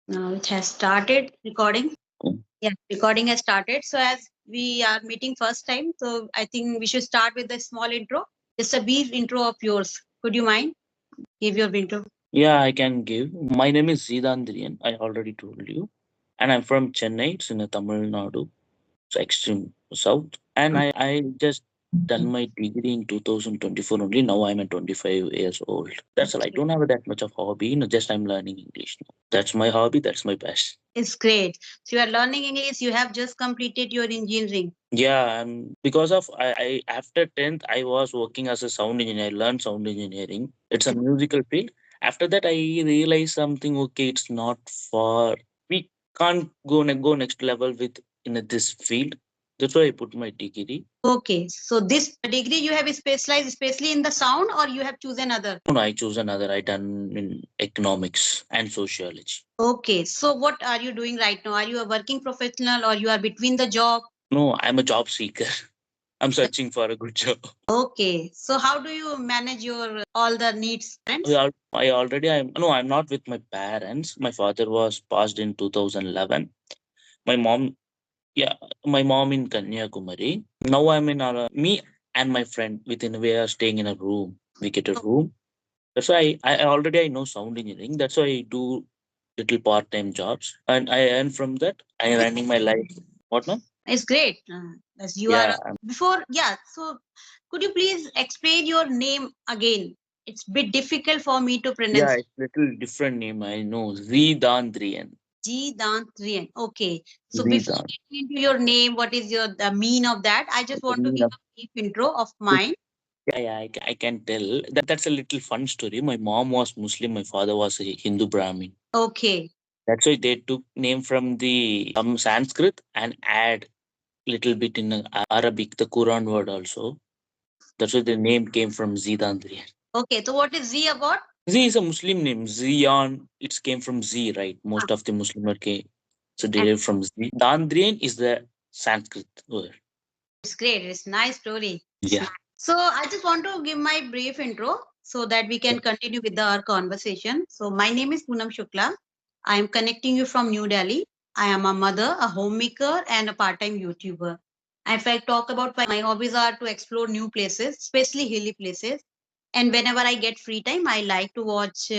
Now it has started recording. Mm. Yeah, recording has started. So as we are meeting first time, so I think we should start with a small intro. Just a brief intro of yours. Could you mind? Give your intro. Yeah, I can give. My name is Zidandrian. I already told you. And I'm from Chennai. It's in Tamil Nadu. It's extreme south. And I just done my degree in 2024 only. Now I'm at 25 years old. That's all. I don't have that much of hobby. Just I'm learning English now. That's my hobby. That's my passion. It's great. So you are learning English. You have just completed your engineering. Yeah, because of I after 10th I was working as a sound engineer. I learned sound engineering. It's a musical field. After that I realized something. Okay, it's not for we can't go next level with in this field. That's why I put my degree. Okay, so this degree you have specialized especially in the sound, or you have chosen other? No, I choose another. I done in economics and sociology. Okay, so what are you doing right now? Are you a working professional or you are between the job? No, I'm a job seeker. I'm searching for a good job. Okay, so how do you manage your all the needs? Friends? I already I'm no, I'm not with my parents. My father was passed in 2011. My mom, yeah, my mom in Kanyakumari. Now I'm in me and my friend within we are staying in a room. We get a room. That's why I already I know sound engineering. That's why I do little part time jobs and I earn from that. I running my life. What now? It's great. As you are Yeah, before, yeah. So could you please explain your name again? It's a bit difficult for me to yeah, pronounce. it's little different name. I know Zidandrian. G Dantrian. Okay. So before Zidan. getting into your name, what is your the mean of that? I just want to give a brief intro of mine. Yeah, I can tell. That's a little fun story. My mom was Muslim, my father was a Hindu Brahmin. Okay. That's why they took name from the Sanskrit and add little bit in Arabic, the Quran word also. That's why the name came from Zidandrian. Okay. So what is Z about? Z is a Muslim name. Zion, it came from Z, right? Most of the Muslim word came. So And derived from Z. Dandrian is the Sanskrit word. it's great. It's nice story. Yeah. So I just want to give my brief intro so that we can continue with our conversation. So my name is Poonam Shukla. I am connecting you from New Delhi. I am a mother, a homemaker, and a part-time YouTuber. If I talk about my hobbies are to explore new places, especially hilly places. And whenever I get free time, I like to watch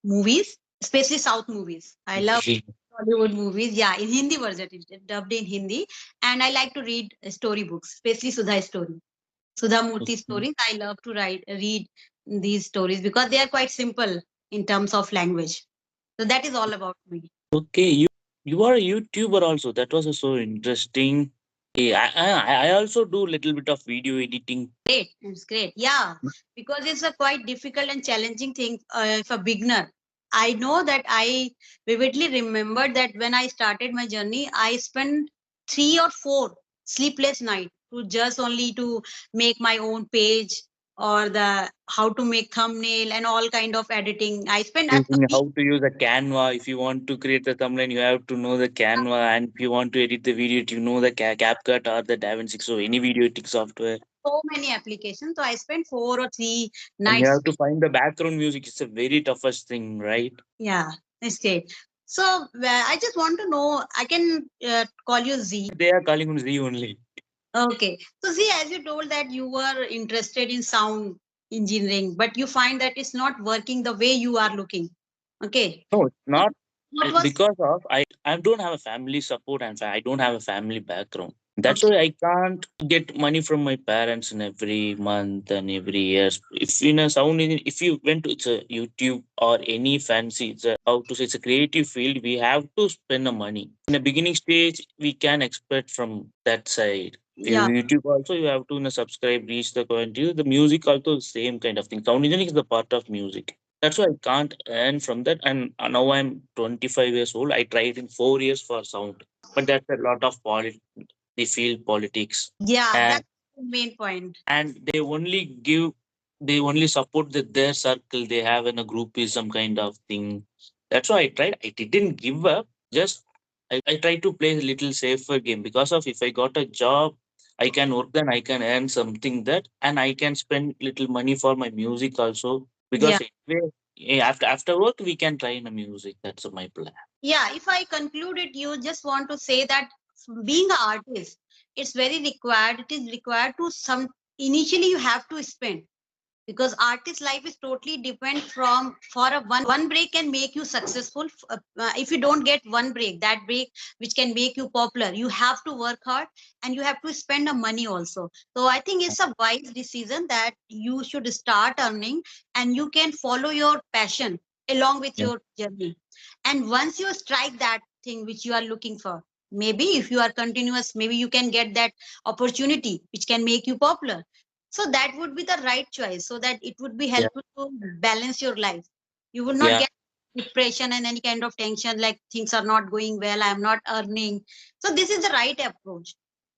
movies, especially South movies. I love Hollywood movies. Yeah, in Hindi version, it's dubbed in Hindi. And I like to read storybooks, especially Sudha story. Sudha Murthy Okay. stories. I love to read these stories because they are quite simple in terms of language. So that is all about me. Okay, you are a YouTuber also. That was so interesting. Yeah, I also do little bit of video editing. Great, it's great. Yeah, because it's a quite difficult and challenging thing if a beginner. I know that I vividly remember that when I started my journey, I spent 3 or 4 sleepless nights to just only to make my own page or the how to make thumbnail and all kind of editing. I spent a Using week. how to use a Canva. If you want to create the thumbnail, you have to know the Canva, and if you want to edit the video, you know the CapCut or the DaVinci. So any video editing software, So many applications. So I spent 4 or 3 and you nights. have to find the background music. It's a very toughest thing, right? Yeah, that's great. So I just want to know. I can call you Z. They are calling him Z only. Okay. So Z, as you told that you were interested in sound engineering, but you find that it's not working the way you are looking. Okay. No, it's So not what was because of I don't have a family support and I don't have a family background. That's okay? why I can't get money from my parents in every month and every year. If in a sound engineer, if you went to it's a YouTube or any fancy, it's a how to say it's a creative field, we have to spend the money. In the beginning stage, we can expect from that side. If you Yeah. YouTube also you have to subscribe, reach the quantity. The music also same kind of thing. Sound engineering is the part of music. That's why I can't earn from that. And now I'm 25 years old. I tried in 4 years for sound, but that's a lot of they feel politics, Yeah, and that's the main point. they only support their circle. They have in a groupism kind of thing. That's why I tried. I didn't give up. Just I tried to play a little safer game because of if I got a job, I can work then I can earn something that and I can spend little money for my music also Yeah. because anyway Yeah, after work we can try in a music. That's my plan. Yeah, if I conclude it, you just want to say that being an artist, it's very required. It is required to some, initially you have to spend, because artist life is totally different from, for a one break can make you successful. If you don't get one break, that break which can make you popular, you have to work hard and you have to spend the money also. So I think it's a wise decision that you should start earning and you can follow your passion along with Yeah. your journey. And once you strike that thing which you are looking for, maybe if you are continuous, maybe you can get that opportunity which can make you popular. So that would be the right choice, so that it would be Yeah. helpful to balance your life. You would not Yeah. get depression and any kind of tension like things are not going well, I'm not earning. So this is the right approach.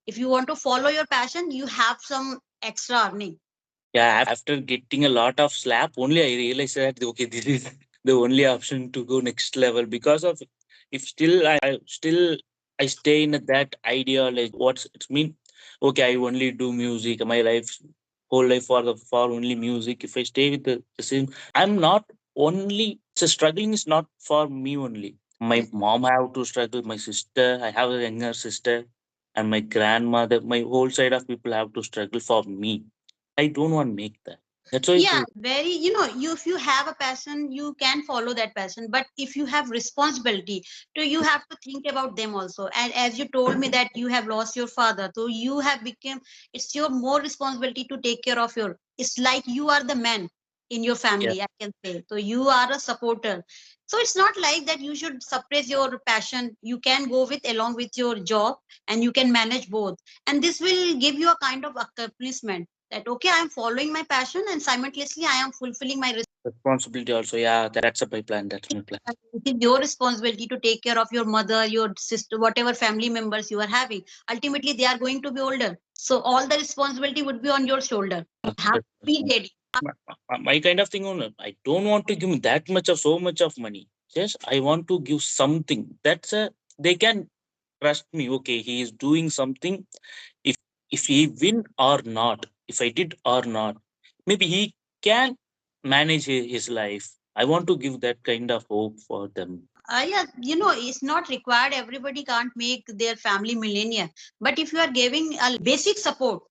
If you want to follow your passion, you have some extra earning. Yeah, after getting a lot of slap, only I realized that okay, this is the only option to go next level. Because of, if still I stay in that ideology, what's it's mean? Okay, I only do music. My life, whole life for only music. If I stay with the same, I'm not only. So struggling is not for me only. My mom have to struggle. My sister, I have a younger sister, and my grandmother. My whole side of people have to struggle for me. I don't want to make that. That's why Yeah, very, you, if you have a passion, you can follow that passion, but if you have responsibility, so you have to think about them also. And as you told me that you have lost your father, so you have become, it's your more responsibility to take care of your, it's like you are the man in your yeah, family, I can say. So you are a supporter. So it's not like that you should suppress your passion. You can go with along with your job and you can manage both, and this will give you a kind of accomplishment that okay, I am following my passion and simultaneously I am fulfilling my responsibility also. Yeah, that's a my plan. That's my plan. responsibility. It is your responsibility to take care of your mother, your sister, whatever family members you are having. Ultimately they are going to be older, so all the responsibility would be on your shoulder. You have That's to be ready. my kind of thing. Only. I don't want to give that much of so much of money. Just I want to give something. That's a they can trust me. Okay, he is doing something. If he win or not, if I did or not, maybe he can manage his life. I want to give that kind of hope for them. Yeah, it's not required, everybody can't make their family millionaire, but if you are giving a basic support,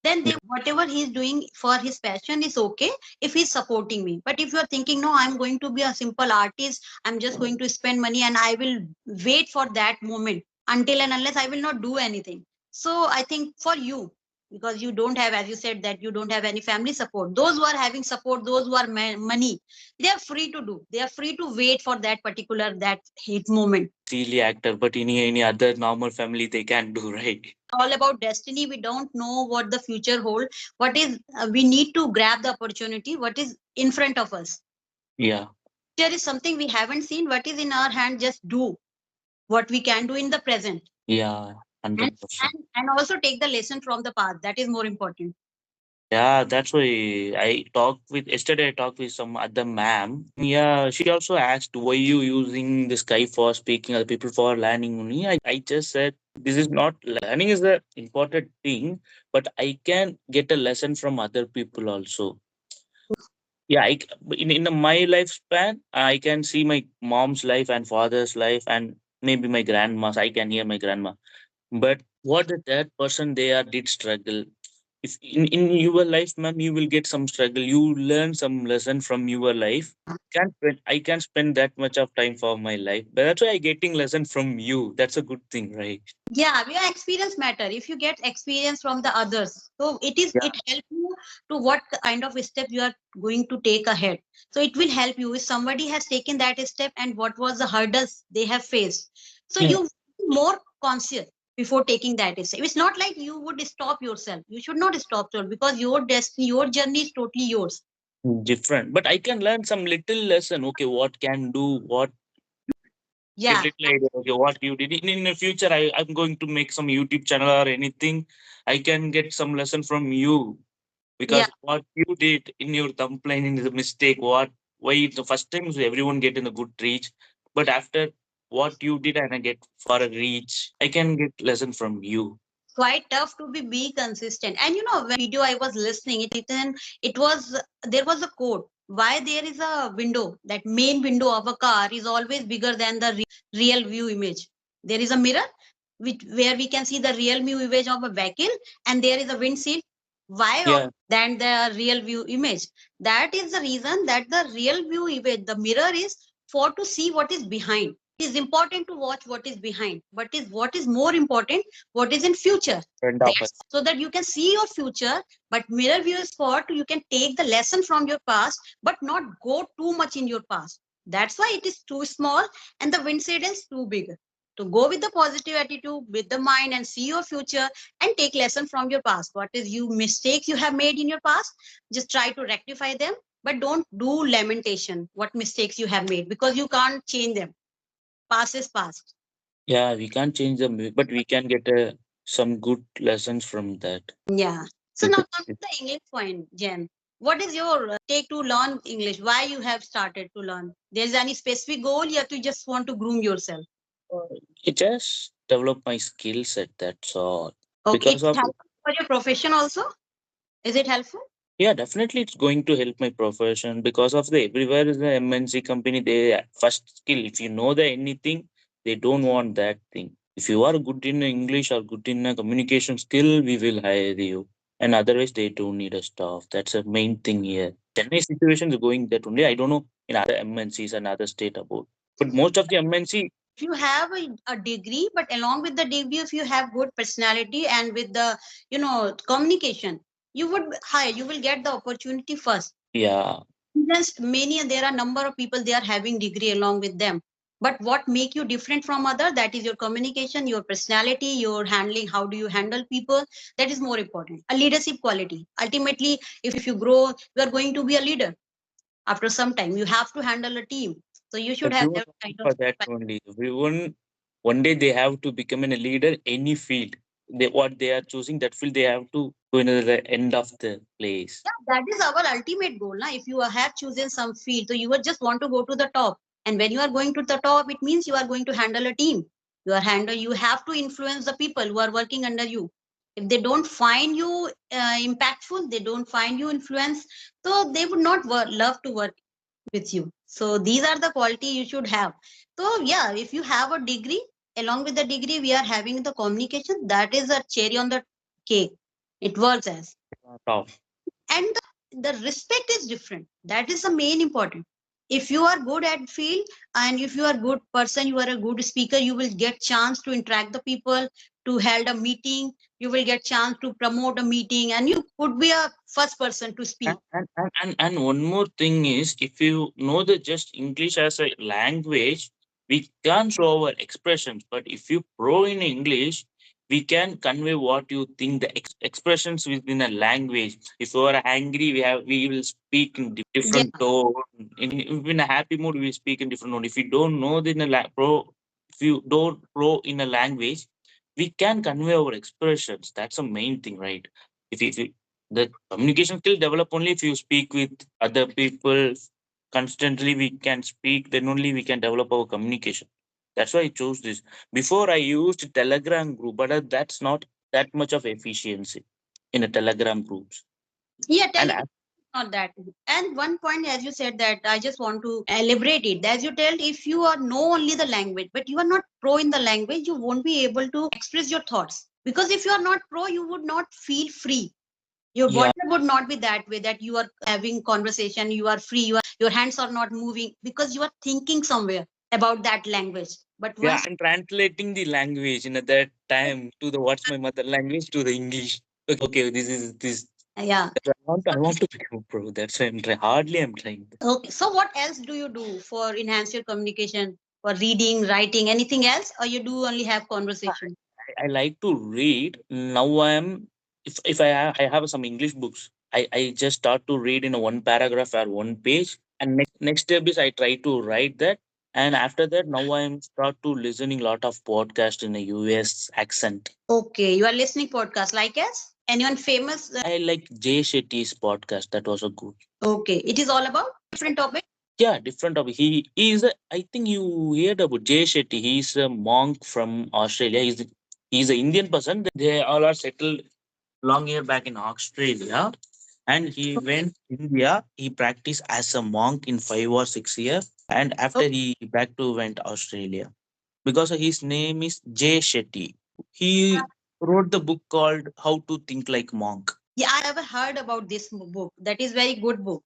then they, whatever he's doing for his passion is okay if he's supporting me. But if you're thinking, no, I'm going to be a simple artist, I'm just going to spend money and I will wait for that moment until and unless, I will not do anything. So I think for you, because you don't have, as you said, that you don't have any family support, those who are having support, those who are money, they are free to do, they are free to wait for that particular, that hit moment. Silly actor, but any other normal family they can do, right? All about destiny, we don't know what the future hold. What is, we need to grab the opportunity what is in front of us. Yeah, There is something we haven't seen, what is in our hand, just do what we can do in the present. yeah, and 100%. and also take the lesson from the past, that is more important. Yeah, that's why I talked with yesterday. I talked with some other ma'am. Yeah, she also asked why you using the sky for speaking other people for learning only. I just said this is not learning is the important thing, but I can get a lesson from other people also. Yeah, in my lifespan, I can see my mom's life and father's life and maybe my grandma's. I can hear my grandma. But what that person they are did struggle, if in your life ma'am you will get some struggle, you learn some lesson from your life. I can't spend that much of time for my life, but that's why I getting lesson from you. That's a good thing, right? Yeah, your experience matter. If you get experience from the others, so Yeah. it help you to what kind of step you are going to take ahead. So it will help you if somebody has taken that step and what was the hurdles they have faced. So Hmm. you be more conscious before taking that step. It's not like you would stop yourself. You should not stop yourself, because your destiny, your journey is totally yours. Different, but I can learn some little lesson. Okay, what can do, what get Yeah, little idea. Okay, what you did in the future. I'm going to make some YouTube channel or anything. I can get some lesson from you yeah. because what you did in your thumbnail is a mistake. What why the first time is everyone get in a good reach, but after what you did and I get for a reach, I can get lesson from you. Quite tough to be consistent. And when video I was listening, it was, there was a quote. why there is a window, that main window of a car is always bigger than the real view image. There is a mirror where we can see the real view image of a vehicle, and there is a windshield. Why Yeah, than the real view image? That is the reason that the real view image, the mirror is for to see what is behind. It is important to watch what is behind, but is what is more important, what is in future. friend of us. So that you can see your future. But mirror view is for you can take the lesson from your past, but not go too much in your past. That's why it is too small and the windshield is too big. To go with the positive attitude, with the mind, and see your future and take lesson from your past. What is you mistakes you have made in your past? Just try to rectify them, but don't do lamentation. What mistakes you have made, because you can't change them. Past is past. Yeah, we can't change them, but we can get some good lessons from that. Yeah. So With now the, come to the English point, Jen. What is your take to learn English? Why you have started to learn? There's any specific goal, yet you just want to groom yourself? it just develop my skill set. That's all. Okay, Because it of helps for your profession also. Is it helpful? yeah, definitely it's going to help my profession because of the everywhere is the MNC company. They first skill. If you know the anything, they don't want that thing. If you are good in English or good in a communication skill, we will hire you. And otherwise, they don't need a staff. That's the main thing here. Chennai situation is going that only. I don't know in other MNCs and other state about. But most of the MNC, If you have a degree, but along with the degree, if you have good personality and with the communication, you would hire. You will get the opportunity first. yeah, Just many, there are number of people they are having degree along with them, but what make you different from other, that is your communication, your personality, your handling, how do you handle people. That is more important, a leadership quality. Ultimately, if you grow, you are going to be a leader. After some time you have to handle a team, so you should have everyone that kind for of. that only. Everyone one day they have to become a leader any field. They what they are choosing that field they have to go into the end of the place. Yeah, that is our ultimate goal. If you have chosen some field, so you would just want to go to the top. And when you are going to the top, it means you are going to handle a team. You have to influence the people who are working under you. If they don't find you impactful, they don't find you influence, so they would not love to work with you. So these are the quality you should have. So yeah, if you have a degree, along with the degree, we are having the communication. That is a cherry on the cake. It works as, Top. and the respect is different. That is the main important. If you are good at field, and if you are good person, you are a good speaker, you will get chance to interact the people, to held a meeting, you will get chance to promote a meeting, and you could be a first person to speak. And one more thing is, if you know the just English as a language, we can't show our expressions. But if you pro in English, we can convey what you think the expressions within a language. If you are angry, we will speak in Yeah, different tone. In a happy mood, we speak in different tone. If you don't know the in a pro, if you don't pro in a language, we can convey our expressions. That's the main thing, right? If you the communication skill develop only if you speak with other people constantly. We can speak, then only we can develop our communication. That's why I chose this. Before I used Telegram group, but that's not that much of efficiency in a Telegram groups. yeah, And Telegram is not that. And one point, as you said, that I just want to elaborate it. As you tell, if you are know only the language, but you are not pro in the language, you won't be able to express your thoughts. Because if you are not pro, you would not feel free. Your yeah, body would not be that way, that you are having conversation, you are free, your hands are not moving, because you are thinking somewhere about that language. But yeah, once, I'm translating the language in that time to the what's my mother language to the English. Okay, this is this. yeah. I want to become a pro. That's why I'm trying. Hardly I'm trying. Okay, so what else do you do for enhance your communication, for reading, writing, anything else, or you do only have conversation? I like to read. Now I am if I have some English books. I just start to read in a one paragraph or one page, and next step is I try to write that. And after that, now I am start to listening lot of podcast in a US accent. Okay, you are listening podcast like us. Anyone famous? I like Jay Shetty's podcast. That was a good. Okay, it is all about different topic. Yeah, different topic. He is a, I think you heard about Jay Shetty. He's a monk from Australia. He's an Indian person. They all are settled long year back in Australia. And he went India. He practiced as a monk in 5 or 6 years, and Oh, after he back to went Australia because his name is Jay Shetty. He wrote the book called How to Think Like Monk. yeah, I ever heard about this book. That is very good book.